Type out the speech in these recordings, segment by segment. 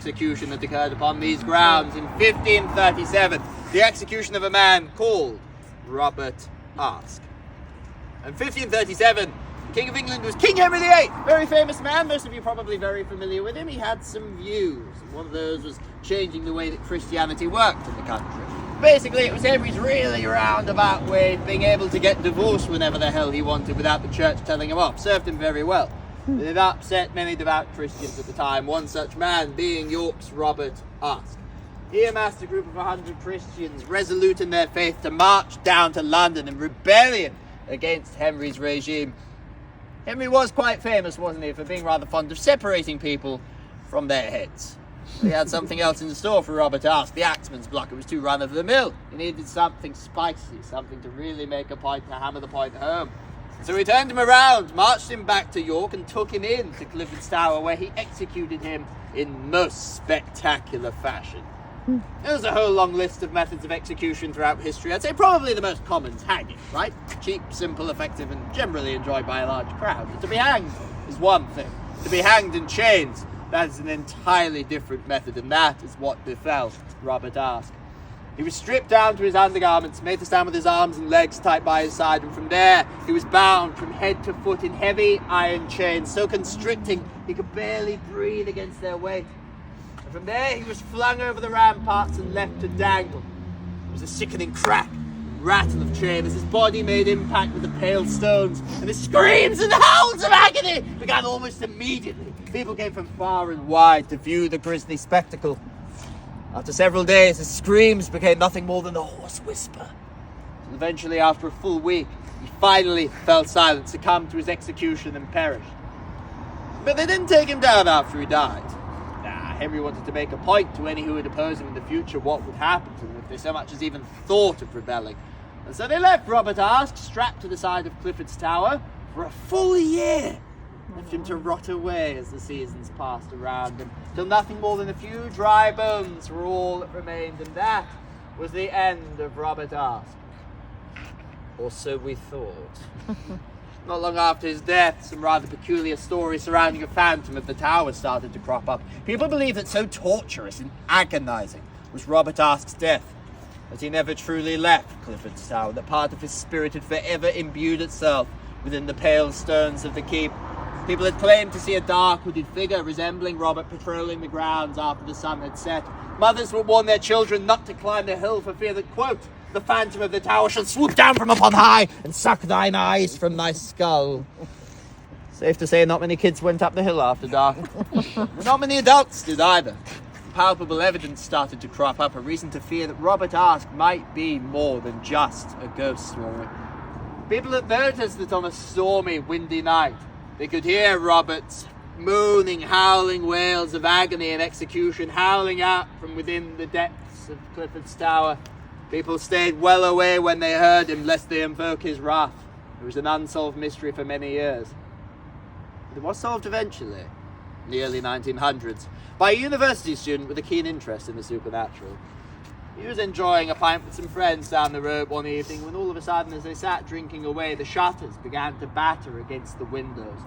execution that occurred upon these grounds in 1537. The execution of a man called Robert Aske. In 1537, the King of England was King Henry VIII, very famous man. Most of you probably very familiar with him. He had some views, and one of those was changing the way that Christianity worked in the country. Basically, it was Henry's really roundabout way of being able to get divorced whenever the hell he wanted without the church telling him off. Served him very well. But it upset many devout Christians at the time, one such man being York's Robert Aske. He amassed a group of 100 Christians, resolute in their faith, to march down to London in rebellion against Henry's regime. Henry was quite famous, wasn't he, for being rather fond of separating people from their heads. He had something else in store for Robert Aske. The axeman's block. It was too run-of-the-mill. He needed something spicy, something to really make a point, to hammer the point home. So he turned him around, marched him back to York, and took him in to Clifford's Tower, where he executed him in most spectacular fashion. There's a whole long list of methods of execution throughout history. I'd say probably the most common is hanging, right? Cheap, simple, effective, and generally enjoyed by a large crowd. But to be hanged is one thing. To be hanged in chains, that is an entirely different method, and that is what befell Robert Aske. He was stripped down to his undergarments, made to stand with his arms and legs tight by his side, and from there he was bound from head to foot in heavy iron chains, so constricting he could barely breathe against their weight. And from there he was flung over the ramparts and left to dangle. There was a sickening crack, rattle of chain as his body made impact with the pale stones, and his screams and howls of agony began almost immediately. People came from far and wide to view the grisly spectacle. After several days, his screams became nothing more than a hoarse whisper. And eventually, after a full week, he finally fell silent, succumbed to his execution, and perished. But they didn't take him down after he died. Henry wanted to make a point to any who would oppose him in the future what would happen to them if they so much as even thought of rebelling. And so they left Robert Aske strapped to the side of Clifford's Tower for a full year. Left him to rot away as the seasons passed around him, till nothing more than a few dry bones were all that remained, and that was the end of Robert Aske. Or so we thought. Not long after his death, some rather peculiar stories surrounding a phantom of the tower started to crop up. People believe that so torturous and agonizing was Robert Aske's death, that he never truly left Clifford's Tower, that part of his spirit had forever imbued itself within the pale stones of the keep. People had claimed to see a dark hooded figure resembling Robert patrolling the grounds after the sun had set. Mothers would warn their children not to climb the hill for fear that, quote, the phantom of the tower shall swoop down from upon high and suck thine eyes from thy skull. Safe to say not many kids went up the hill after dark. Not many adults did either. Palpable evidence started to crop up, a reason to fear that Robert Aske might be more than just a ghost story. People had noticed that on a stormy, windy night, they could hear Robert's moaning, howling wails of agony and execution howling out from within the depths of Clifford's Tower. People stayed well away when they heard him, lest they invoke his wrath. It was an unsolved mystery for many years. But it was solved eventually, in the early 1900s, by a university student with a keen interest in the supernatural. He was enjoying a pint with some friends down the road one evening when all of a sudden, as they sat drinking away, the shutters began to batter against the windows.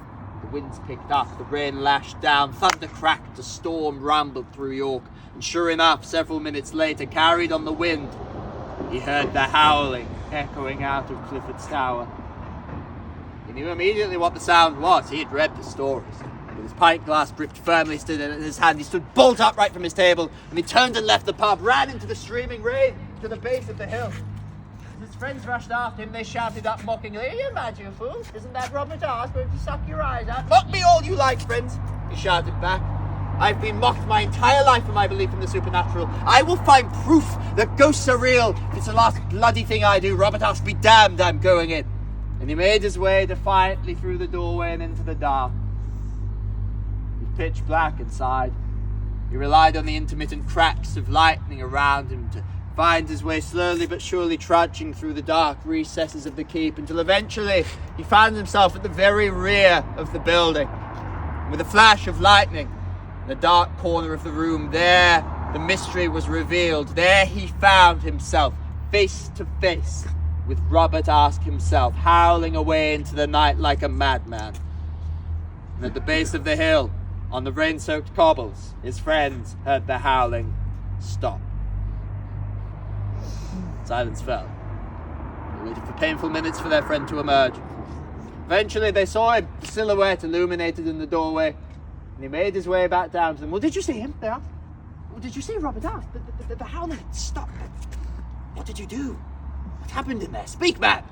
The winds picked up, the rain lashed down, thunder cracked, a storm rumbled through York, and sure enough, several minutes later, carried on the wind, he heard the howling echoing out of Clifford's Tower. He knew immediately what the sound was. He had read the stories. With his pint glass gripped firmly stood in his hand, he stood bolt upright from his table, and he turned and left the pub, ran into the streaming rain to the base of the hill. As his friends rushed after him, they shouted up mockingly, "Are you mad, you fool? Isn't that Robert Aske going to suck your eyes out?" "Mock me all you like, friends," he shouted back. "I've been mocked my entire life for my belief in the supernatural. I will find proof that ghosts are real. If it's the last bloody thing I do, Robert Aske be damned, I'm going in." And he made his way defiantly through the doorway and into the dark. It was pitch black inside. He relied on the intermittent cracks of lightning around him to find his way slowly but surely trudging through the dark recesses of the keep until eventually he found himself at the very rear of the building. With a flash of lightning, in the dark corner of the room, there the mystery was revealed. There he found himself face to face with Robert Aske himself, howling away into the night like a madman. And at the base of the hill, On the rain-soaked cobbles, his friends heard the howling stop. Silence fell. They waited for painful minutes for their friend to emerge. Eventually they saw him, the silhouette illuminated in the doorway, and he made his way back down to them. Well, did you see him? They asked. Well, did you see Robert asked? The howling had stopped. What did you do? What happened in there? Speak, man!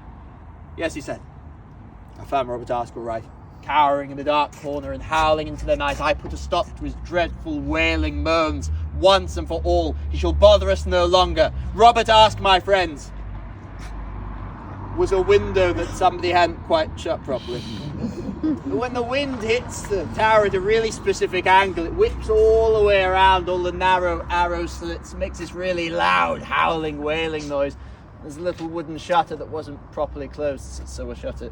Yes, he said. I found Robert Ask all right, cowering in the dark corner and howling into the night. I put a stop to his dreadful wailing moans once and for all. He shall bother us no longer. Robert Ask, my friends, was a window that somebody hadn't quite shut properly. When the wind hits the tower at a really specific angle, it whips all the way around all the narrow arrow slits, makes this really loud howling, wailing noise. There's a little wooden shutter that wasn't properly closed, so we shut it.